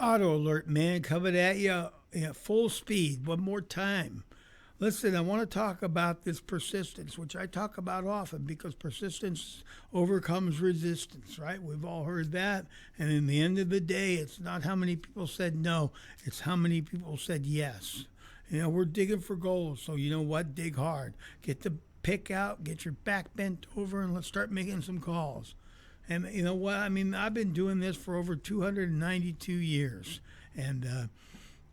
Auto alert, man, coming at you at full speed. One more time. Listen, I want to talk about this persistence, which I talk about often because persistence overcomes resistance, right? We've all heard that. And in the end of the day, it's not how many people said no, it's how many people said yes. We're digging for gold. So you know what? Dig hard. Get the pick out, get your back bent over, and let's start making some calls. And you know what? I mean, I've been doing this for over 292 years, and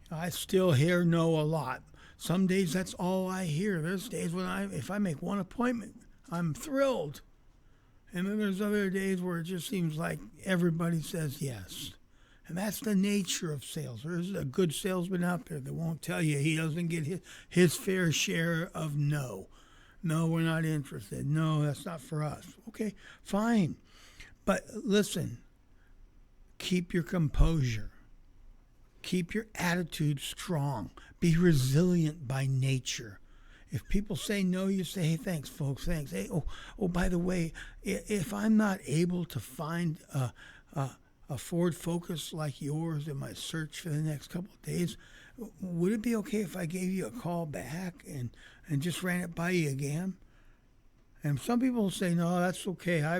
I still hear no a lot. Some days that's all I hear. There's days when if I make one appointment, I'm thrilled. And then there's other days where it just seems like everybody says yes. And that's the nature of sales. There's a good salesman out there that won't tell you he doesn't get his fair share of no. No, we're not interested. No, that's not for us. Okay, fine. But listen, keep your composure. Keep your attitude strong. Be resilient by nature. If people say no, you say, hey, thanks, folks, thanks. Hey, by the way, if I'm not able to find a Ford Focus like yours in my search for the next couple of days, would it be okay if I gave you a call back and just ran it by you again? And some people say, no, that's okay. I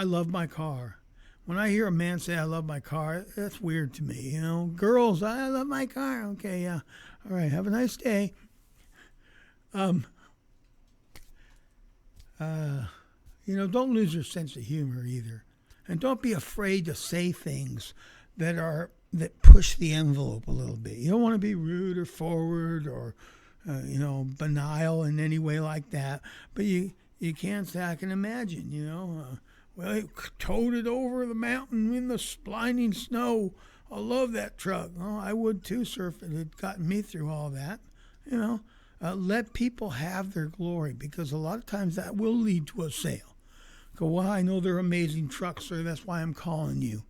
love my car. When I hear a man say, I love my car, that's weird to me. Girls, I love my car. Okay, yeah. All right, have a nice day. Don't lose your sense of humor either. And don't be afraid to say things that push the envelope a little bit. You don't want to be rude or forward or banal in any way like that. But you can't say, I can imagine, well, it towed it over the mountain in the blinding snow. I love that truck. Oh, I would too, sir, if it had gotten me through all that. Let people have their glory because a lot of times that will lead to a sale. Go, well, I know they're amazing trucks, sir. That's why I'm calling you.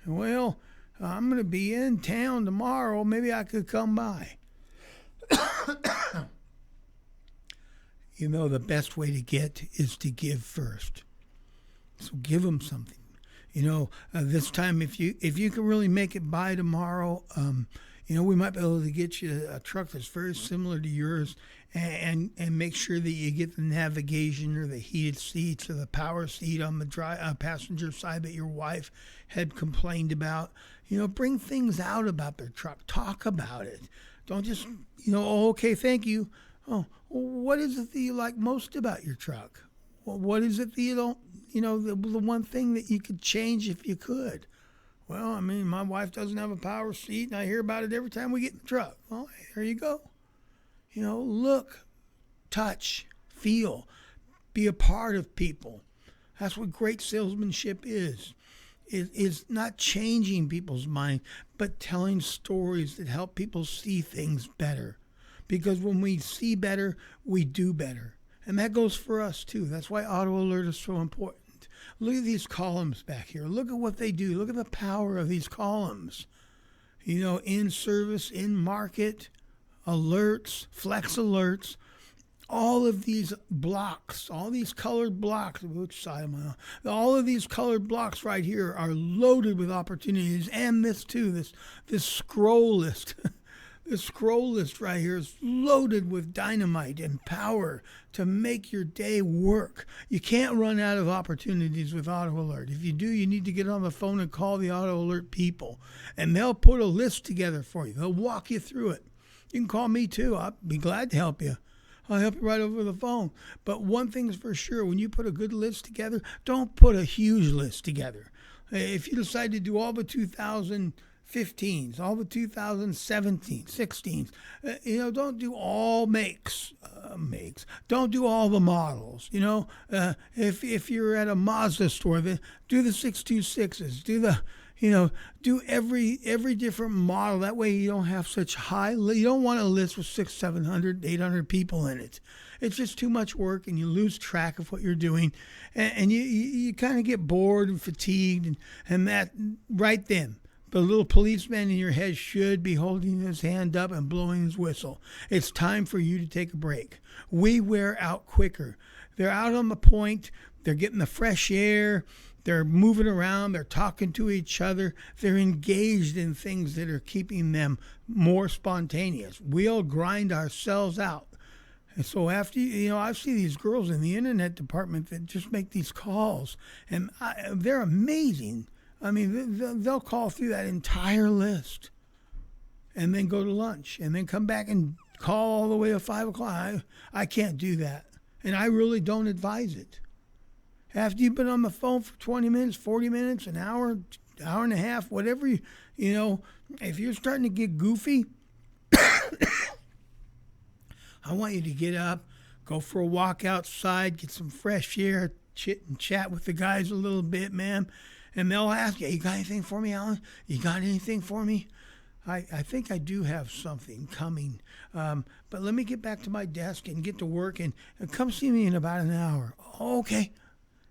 Well, I'm going to be in town tomorrow. Maybe I could come by. The best way to get is to give first. So give them something. This time, if you can really make it by tomorrow, we might be able to get you a truck that's very similar to yours and make sure that you get the navigation or the heated seats or the power seat on the passenger side that your wife had complained about. Bring things out about their truck. Talk about it. Don't just, okay, thank you. Oh, what is it that you like most about your truck? Well, what is it that you don't, the one thing that you could change if you could? Well, I mean, my wife doesn't have a power seat, and I hear about it every time we get in the truck. Well, hey, there you go. Look, touch, feel, be a part of people. That's what great salesmanship is. It's not changing people's mind, but telling stories that help people see things better. Because when we see better, we do better. And that goes for us, too. That's why Auto Alert is so important. Look at these columns back here. Look at what they do. Look at the power of these columns. In service, in market, alerts, flex alerts, all of these blocks, all these colored blocks, which side am I on? All of these colored blocks right here are loaded with opportunities. And this, too, this scroll list. This scroll list right here is loaded with dynamite and power to make your day work. You can't run out of opportunities with Auto Alert. If you do, you need to get on the phone and call the Auto Alert people, and they'll put a list together for you. They'll walk you through it. You can call me too. I'll be glad to help you. I'll help you right over the phone. But one thing's for sure, when you put a good list together, don't put a huge list together. If you decide to do all the 2015s, all the 2017s, 16s. Don't do all makes. Don't do all the models. If you're at a Mazda store, then do the 626s. Do every different model. That way you don't have such you don't want a list with 600, 700, 800 people in it. It's just too much work, and you lose track of what you're doing, and you kind of get bored and fatigued, and that right then. The little policeman in your head should be holding his hand up and blowing his whistle. It's time for you to take a break. We wear out quicker. They're out on the point. They're getting the fresh air. They're moving around. They're talking to each other. They're engaged in things that are keeping them more spontaneous. We'll grind ourselves out. And so after, I see these girls in the internet department that just make these calls, and they're amazing. I mean, they'll call through that entire list and then go to lunch and then come back and call all the way to 5 o'clock. I can't do that. And I really don't advise it. After you've been on the phone for 20 minutes, 40 minutes, an hour, hour and a half, whatever, if you're starting to get goofy, I want you to get up, go for a walk outside, get some fresh air, chit and chat with the guys a little bit, man. And they'll ask you, you got anything for me, Alan? You got anything for me? I think I do have something coming. But let me get back to my desk and get to work and come see me in about an hour. Okay.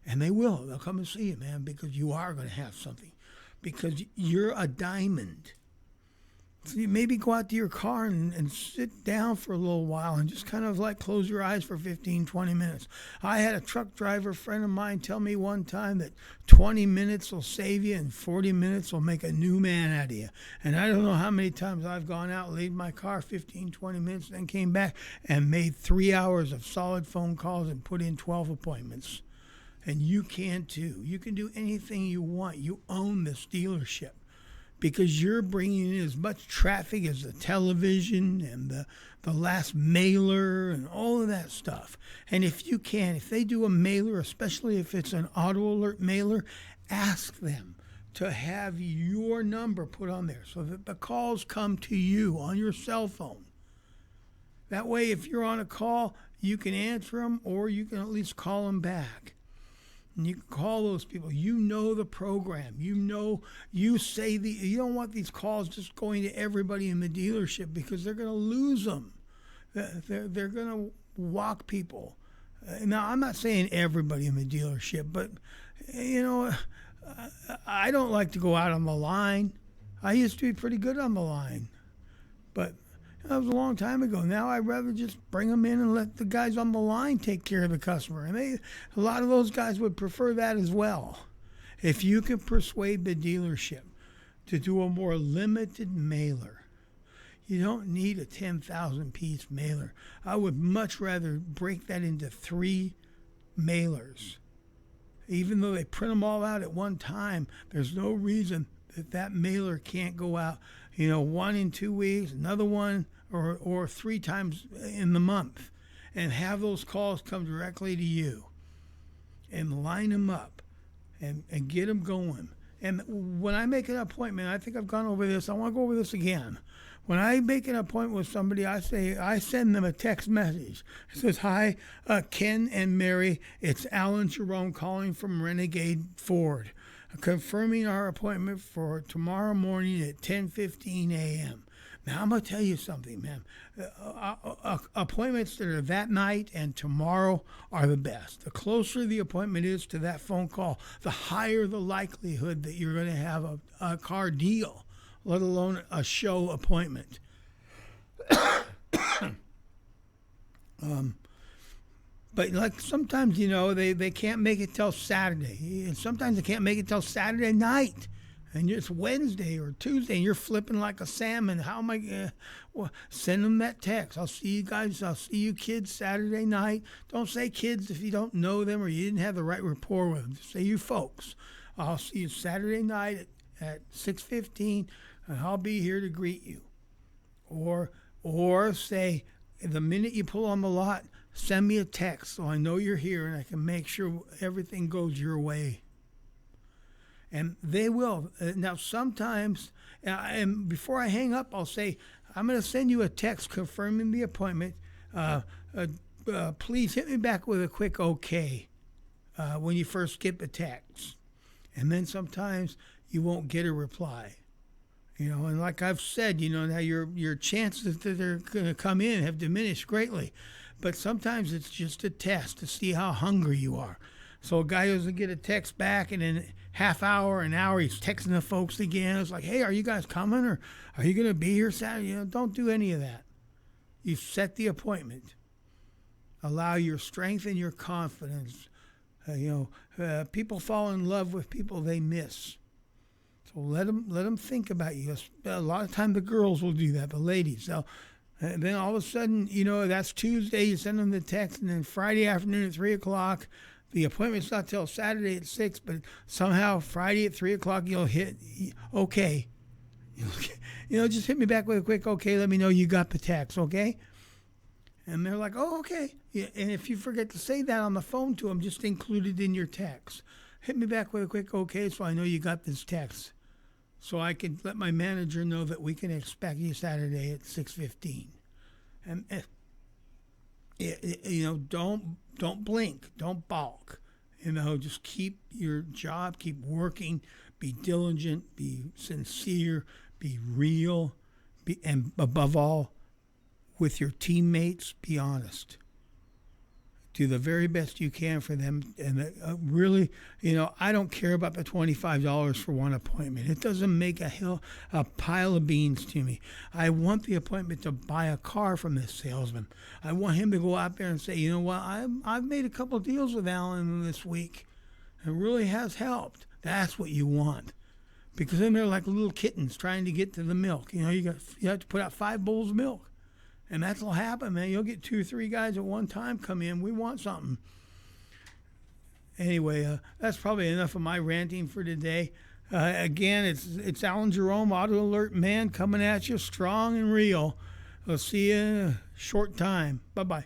And they will. They'll come and see you, man, because you are going to have something. Because you're a diamond. So you maybe go out to your car and sit down for a little while and just kind of like close your eyes for 15, 20 minutes. I had a truck driver friend of mine tell me one time that 20 minutes will save you and 40 minutes will make a new man out of you. And I don't know how many times I've gone out, laid my car 15, 20 minutes, then came back and made 3 hours of solid phone calls and put in 12 appointments. And you can too. You can do anything you want. You own this dealership. Because you're bringing in as much traffic as the television and the last mailer and all of that stuff. And if they do a mailer, especially if it's an auto alert mailer, ask them to have your number put on there so that the calls come to you on your cell phone. That way, if you're on a call, you can answer them or you can at least call them back. And you can call those people. You know the program. You don't want these calls just going to everybody in the dealership because they're going to lose them. They're going to walk people. Now, I'm not saying everybody in the dealership, but, I don't like to go out on the line. I used to be pretty good on the line. But that was a long time ago. Now I'd rather just bring them in and let the guys on the line take care of the customer. And a lot of those guys would prefer that as well. If you can persuade the dealership to do a more limited mailer, you don't need a 10,000-piece mailer. I would much rather break that into 3 mailers. Even though they print them all out at one time, there's no reason that mailer can't go out, 1 in 2 weeks, another one, or 3 times in the month, and have those calls come directly to you and line them up and get them going. And when I make an appointment, I think I've gone over this. I want to go over this again. When I make an appointment with somebody, I send them a text message. It says, "Hi, Ken and Mary. It's Alan Jerome calling from Renegade Ford, confirming our appointment for tomorrow morning at 10:15 a.m." Now, I'm going to tell you something, man. Appointments that are that night and tomorrow are the best. The closer the appointment is to that phone call, the higher the likelihood that you're going to have a car deal, let alone a show appointment. But like sometimes, they can't make it till Saturday. And sometimes they can't make it till Saturday night. And it's Wednesday or Tuesday, and you're flipping like a salmon. How am I going to send them that text? I'll see you guys. I'll see you kids Saturday night. Don't say kids if you don't know them or you didn't have the right rapport with them. Just say you folks. I'll see you Saturday night at 6:15, and I'll be here to greet you. Or say, the minute you pull on the lot, send me a text so I know you're here and I can make sure everything goes your way. And they will. Now, sometimes, and before I hang up, I'll say, I'm going to send you a text confirming the appointment. Please hit me back with a quick okay when you first get the text. And then sometimes you won't get a reply. And like I've said, now your chances that they're going to come in have diminished greatly. But sometimes it's just a test to see how hungry you are. So a guy doesn't get a text back, and in half hour, an hour, he's texting the folks again. It's like, hey, are you guys coming, or are you going to be here Saturday? Don't do any of that. You set the appointment. Allow your strength and your confidence People fall in love with people they miss. So let them think about you. A lot of time the girls will do that, but ladies, and then all of a sudden, that's Tuesday. You send them the text, and then Friday afternoon at 3:00, the appointment's not till Saturday at 6. But somehow Friday at 3:00, you'll hit okay. Just hit me back with a quick okay. Let me know you got the text, okay? And they're like, oh, okay. Yeah, and if you forget to say that on the phone to them, just include it in your text. Hit me back with a quick okay, so I know you got this text. So I can let my manager know that we can expect you Saturday at 6:15. And don't blink, don't balk. Just keep your job, keep working, be diligent, be sincere, be real, and above all, with your teammates, be honest. Do the very best you can for them. And really, I don't care about the $25 for one appointment. It doesn't make a pile of beans to me. I want the appointment to buy a car from this salesman. I want him to go out there and say, you know what, I've made a couple of deals with Alan this week. It really has helped. That's what you want. Because then they're like little kittens trying to get to the milk. You have to put out 5 bowls of milk. And that's what'll happen, man. You'll get 2 or 3 guys at one time come in. We want something. Anyway, that's probably enough of my ranting for today. Again, it's Alan Jerome, Auto Alert Man, coming at you strong and real. We'll see you in a short time. Bye-bye.